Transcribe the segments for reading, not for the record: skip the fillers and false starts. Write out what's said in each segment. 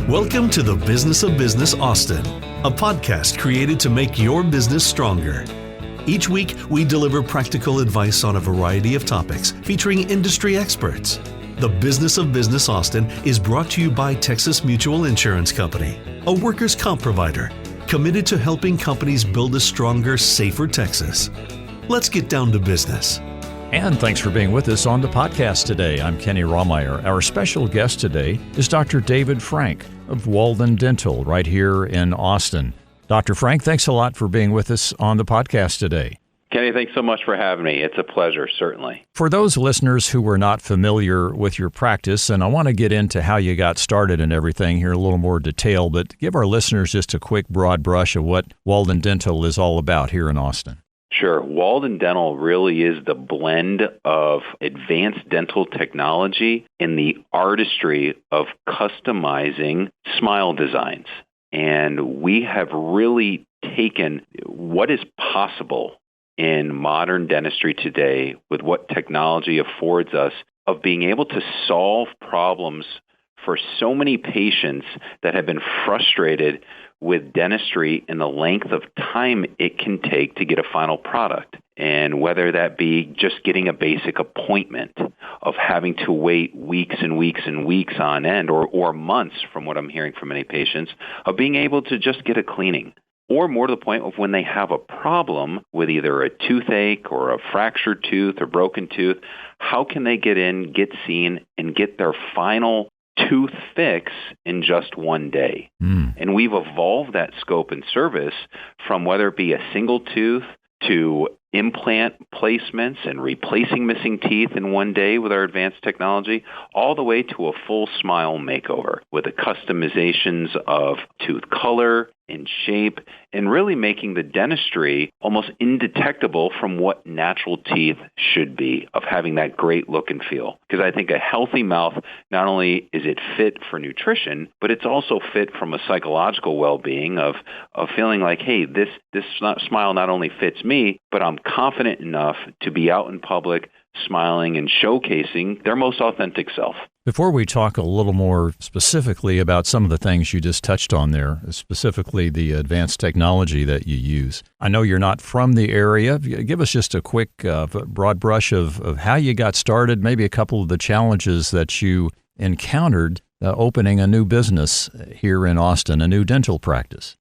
Welcome to the Business of Business Austin, a podcast created to make your business stronger. Each week, we deliver practical advice on a variety of topics featuring industry experts. The Business of Business Austin is brought to you by Texas Mutual Insurance Company, a workers' comp provider committed to helping companies build a stronger, safer Texas. Let's get down to business. And thanks for being with us on the podcast today. I'm Kenny Rawmeyer. Our special guest today is Dr. David Frank of Walden Dental right here in Austin. Dr. Frank, thanks a lot for being with us on the podcast today. Kenny, thanks so much for having me. It's a pleasure, certainly. For those listeners who were not familiar with your practice, and I want to get into how you got started and everything here in a little more detail, but give our listeners just a quick broad brush of what Walden Dental is all about here in Austin. Sure. Walden Dental really is the blend of advanced dental technology and the artistry of customizing smile designs. And we have really taken what is possible in modern dentistry today with what technology affords us of being able to solve problems for so many patients that have been frustrated with dentistry and the length of time it can take to get a final product. And whether that be just getting a basic appointment, of having to wait weeks and weeks and weeks on end, or months from what I'm hearing from many patients, of being able to just get a cleaning. Or more to the point of when they have a problem with either a toothache or a fractured tooth or broken tooth, how can they get in, get seen, and get their final tooth fix in just one day? And we've evolved that scope and service from whether it be a single tooth to implant placements and replacing missing teeth in one day with our advanced technology, all the way to a full smile makeover with the customizations of tooth color and shape, and really making the dentistry almost indetectable from what natural teeth should be, of having that great look and feel. Because I think a healthy mouth, not only is it fit for nutrition, but it's also fit from a psychological well-being of feeling like, hey, this smile not only fits me, but I'm confident enough to be out in public smiling and showcasing their most authentic self. Before we talk a little more specifically about some of the things you just touched on there, specifically the advanced technology that you use, I know you're not from the area. Give us just a quick broad brush of how you got started, maybe a couple of the challenges that you encountered opening a new business here in Austin, a new dental practice.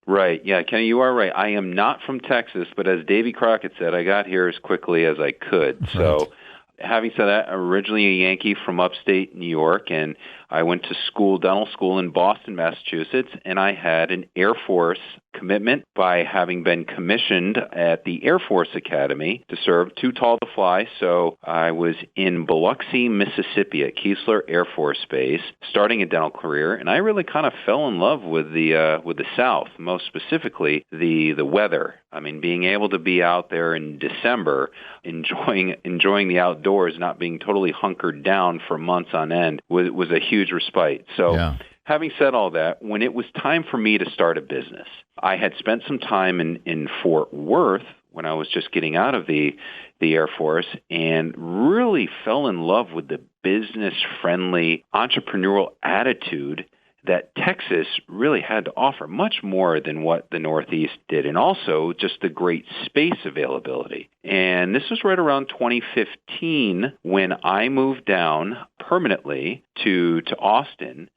Right. Yeah, Kenny, you are right. I am not from Texas, but as Davy Crockett said, I got here as quickly as I could. Right. So having said that, originally a Yankee from upstate New York, and I went to dental school in Boston, Massachusetts, and I had an Air Force commitment by having been commissioned at the Air Force Academy to serve, too tall to fly. So I was in Biloxi, Mississippi at Keesler Air Force Base, starting a dental career, and I really kind of fell in love with the South, most specifically the weather. I mean, being able to be out there in December, enjoying the outdoors, not being totally hunkered down for months on end was a huge respite. So yeah. Having said all that, when it was time for me to start a business, I had spent some time in Fort Worth when I was just getting out of the Air Force and really fell in love with the business-friendly, entrepreneurial attitude that Texas really had to offer, much more than what the Northeast did, and also just the great space availability. And this was right around 2015 when I moved down permanently to Austin.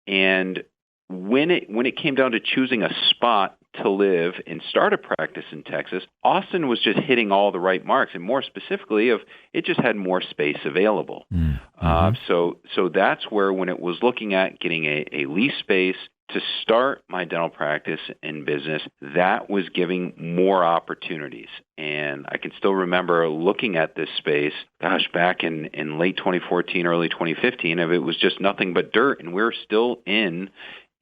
And when it came down to choosing a spot to live and start a practice in Texas, Austin was just hitting all the right marks, and more specifically, it just had more space available. Mm-hmm. So that's where, when it was looking at getting a lease space to start my dental practice and business, that was giving more opportunities. And I can still remember looking at this space, back in late 2014, early 2015, it was just nothing but dirt, and we're still in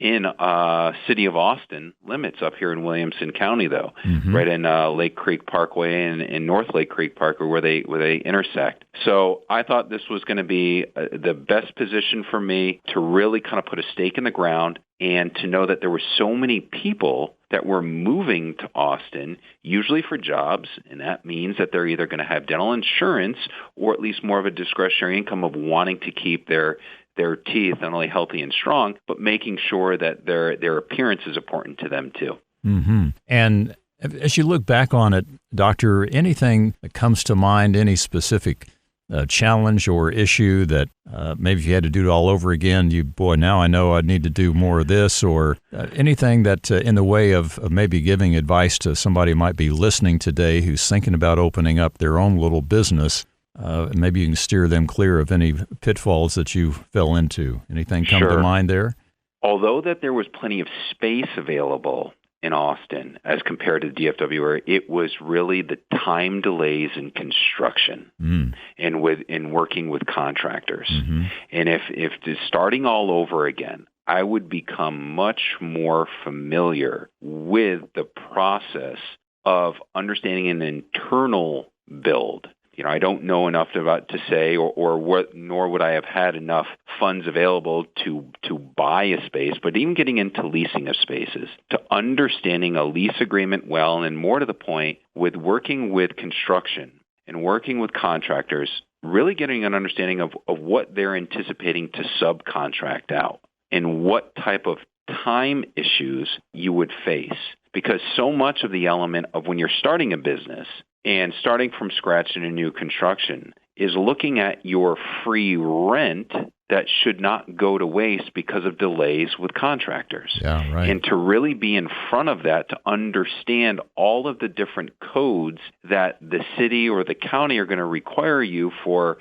city of Austin limits up here in Williamson County, though, mm-hmm. right in Lake Creek Parkway and in North Lake Creek Parkway where they intersect. So I thought this was going to be the best position for me to really kind of put a stake in the ground and to know that there were so many people that were moving to Austin, usually for jobs, and that means that they're either going to have dental insurance or at least more of a discretionary income of wanting to keep their their teeth not only healthy and strong, but making sure that their appearance is important to them too. Mm-hmm. And as you look back on it, Doctor, anything that comes to mind, any specific challenge or issue that maybe if you had to do it all over again, now I know I need to do more of this, or anything that in the way of maybe giving advice to somebody who might be listening today who's thinking about opening up their own little business. Maybe you can steer them clear of any pitfalls that you fell into. Anything come to mind there? Although that there was plenty of space available in Austin as compared to the DFW area, it was really the time delays in construction and in working with contractors. Mm-hmm. And if starting all over again, I would become much more familiar with the process of understanding an internal build. I don't know enough to say, nor would I have had enough funds available to buy a space, but even getting into leasing of spaces, to understanding a lease agreement well, and more to the point, with working with construction and working with contractors, really getting an understanding of what they're anticipating to subcontract out and what type of time issues you would face. Because so much of the element of when you're starting a business and starting from scratch in a new construction is looking at your free rent that should not go to waste because of delays with contractors. Yeah, right. And to really be in front of that, to understand all of the different codes that the city or the county are going to require you for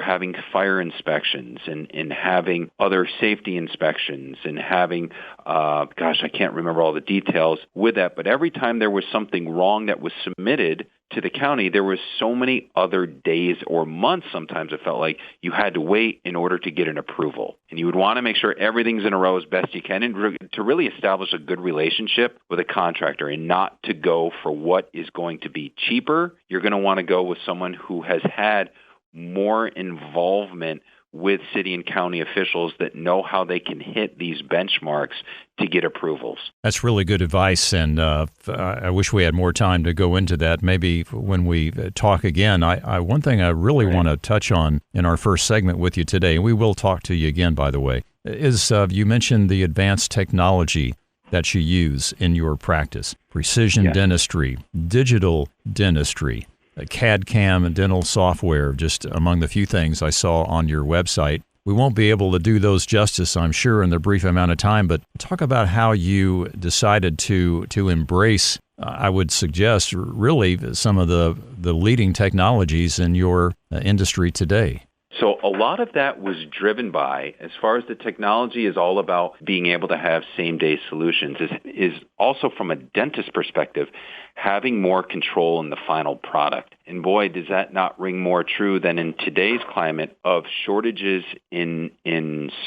having fire inspections and having other safety inspections and having, I can't remember all the details with that, but every time there was something wrong that was submitted to the county, there was so many other days or months, sometimes it felt like you had to wait in order to get an approval. And you would want to make sure everything's in a row as best you can and to really establish a good relationship with a contractor and not to go for what is going to be cheaper. You're going to want to go with someone who has had more involvement with city and county officials that know how they can hit these benchmarks to get approvals. That's really good advice, and I wish we had more time to go into that. Maybe when we talk again, one thing I really want to touch on in our first segment with you today, and we will talk to you again, by the way, is you mentioned the advanced technology that you use in your practice, precision dentistry, digital dentistry, CAD/CAM dental software, just among the few things I saw on your website. We won't be able to do those justice, I'm sure, in the brief amount of time, but talk about how you decided to embrace, I would suggest, really some of the leading technologies in your industry today. So a lot of that was driven by, as far as the technology is all about being able to have same-day solutions, is also from a dentist perspective, having more control in the final product. And boy, does that not ring more true than in today's climate of shortages in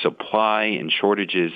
supply and shortages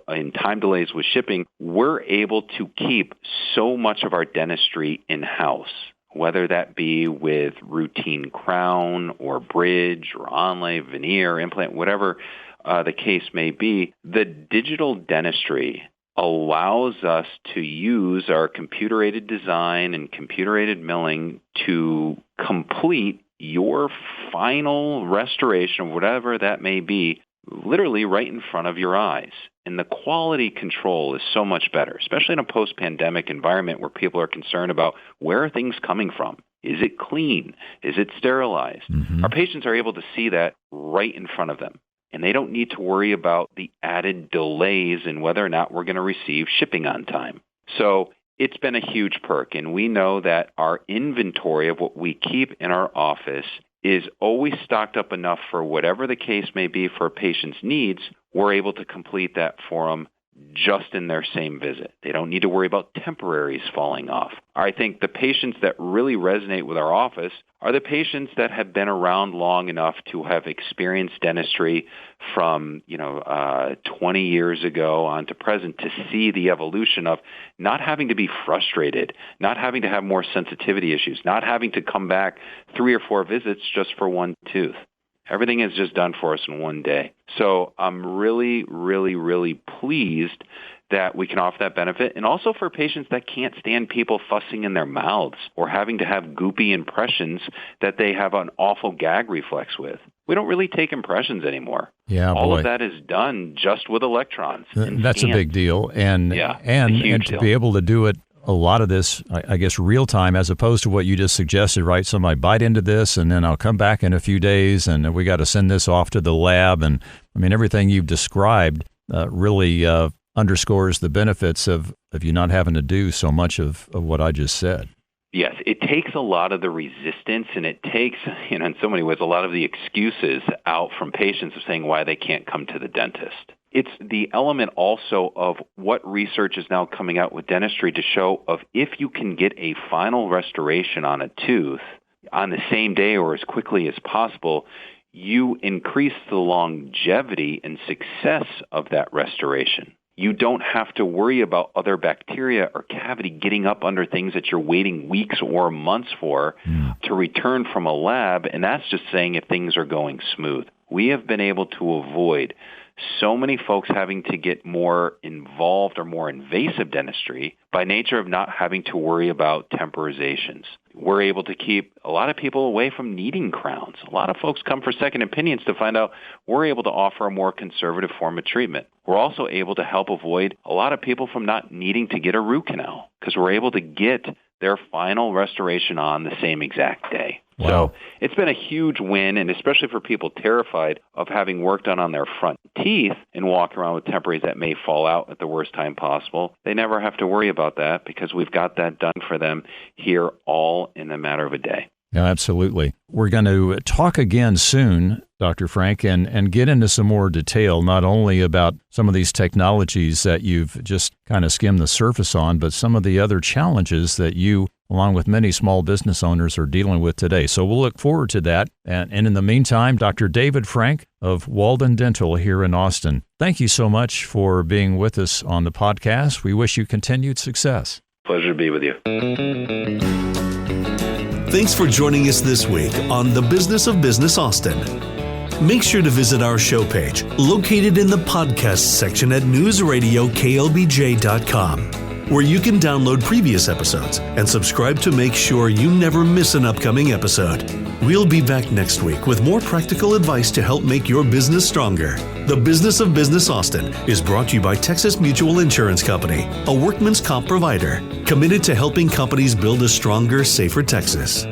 in time delays with shipping. We're able to keep so much of our dentistry in-house, whether that be with routine crown or bridge or onlay, veneer, implant, whatever the case may be. The digital dentistry allows us to use our computer-aided design and computer-aided milling to complete your final restoration, whatever that may be, literally right in front of your eyes. And the quality control is so much better, especially in a post-pandemic environment where people are concerned about where are things coming from. Is it clean? Is it sterilized? Mm-hmm. Our patients are able to see that right in front of them. And they don't need to worry about the added delays in whether or not we're going to receive shipping on time. So it's been a huge perk. And we know that our inventory of what we keep in our office is always stocked up enough for whatever the case may be for a patient's needs. We're able to complete that for them just in their same visit. They don't need to worry about temporaries falling off. I think the patients that really resonate with our office are the patients that have been around long enough to have experienced dentistry from 20 years ago on to present, to see the evolution of not having to be frustrated, not having to have more sensitivity issues, not having to come back 3 or 4 visits just for one tooth. Everything is just done for us in one day. So I'm really, really, really pleased that we can offer that benefit. And also for patients that can't stand people fussing in their mouths or having to have goopy impressions that they have an awful gag reflex with. We don't really take impressions anymore. Yeah, all boy. of that is done just with electrons. That's a big deal, and huge to deal. be able to do it. A lot of this, I guess, real time, as opposed to what you just suggested, right? So I bite into this, and then I'll come back in a few days, and we got to send this off to the lab. And I mean, everything you've described really underscores the benefits of you not having to do so much of what I just said. Yes, it takes a lot of the resistance, and it takes, in so many ways, a lot of the excuses out from patients of saying why they can't come to the dentist. It's the element also of what research is now coming out with dentistry to show of if you can get a final restoration on a tooth on the same day or as quickly as possible, you increase the longevity and success of that restoration. You don't have to worry about other bacteria or cavity getting up under things that you're waiting weeks or months for to return from a lab, and that's just saying if things are going smooth. We have been able to avoid so many folks having to get more involved or more invasive dentistry by nature of not having to worry about temporizations. We're able to keep a lot of people away from needing crowns. A lot of folks come for second opinions to find out we're able to offer a more conservative form of treatment. We're also able to help avoid a lot of people from not needing to get a root canal because we're able to get their final restoration on the same exact day. Wow. So it's been a huge win, and especially for people terrified of having work done on their front teeth and walk around with temporaries that may fall out at the worst time possible. They never have to worry about that because we've got that done for them here all in a matter of a day. Yeah, absolutely. We're going to talk again soon, Dr. Frank, and get into some more detail, not only about some of these technologies that you've just kind of skimmed the surface on, but some of the other challenges that you, along with many small business owners, are dealing with today. So we'll look forward to that. And in the meantime, Dr. David Frank of Walden Dental here in Austin, thank you so much for being with us on the podcast. We wish you continued success. Pleasure to be with you. Thanks for joining us this week on The Business of Business Austin. Make sure to visit our show page located in the podcast section at newsradioklbj.com, where you can download previous episodes and subscribe to make sure you never miss an upcoming episode. We'll be back next week with more practical advice to help make your business stronger. The Business of Business Austin is brought to you by Texas Mutual Insurance Company, a workman's comp provider committed to helping companies build a stronger, safer Texas.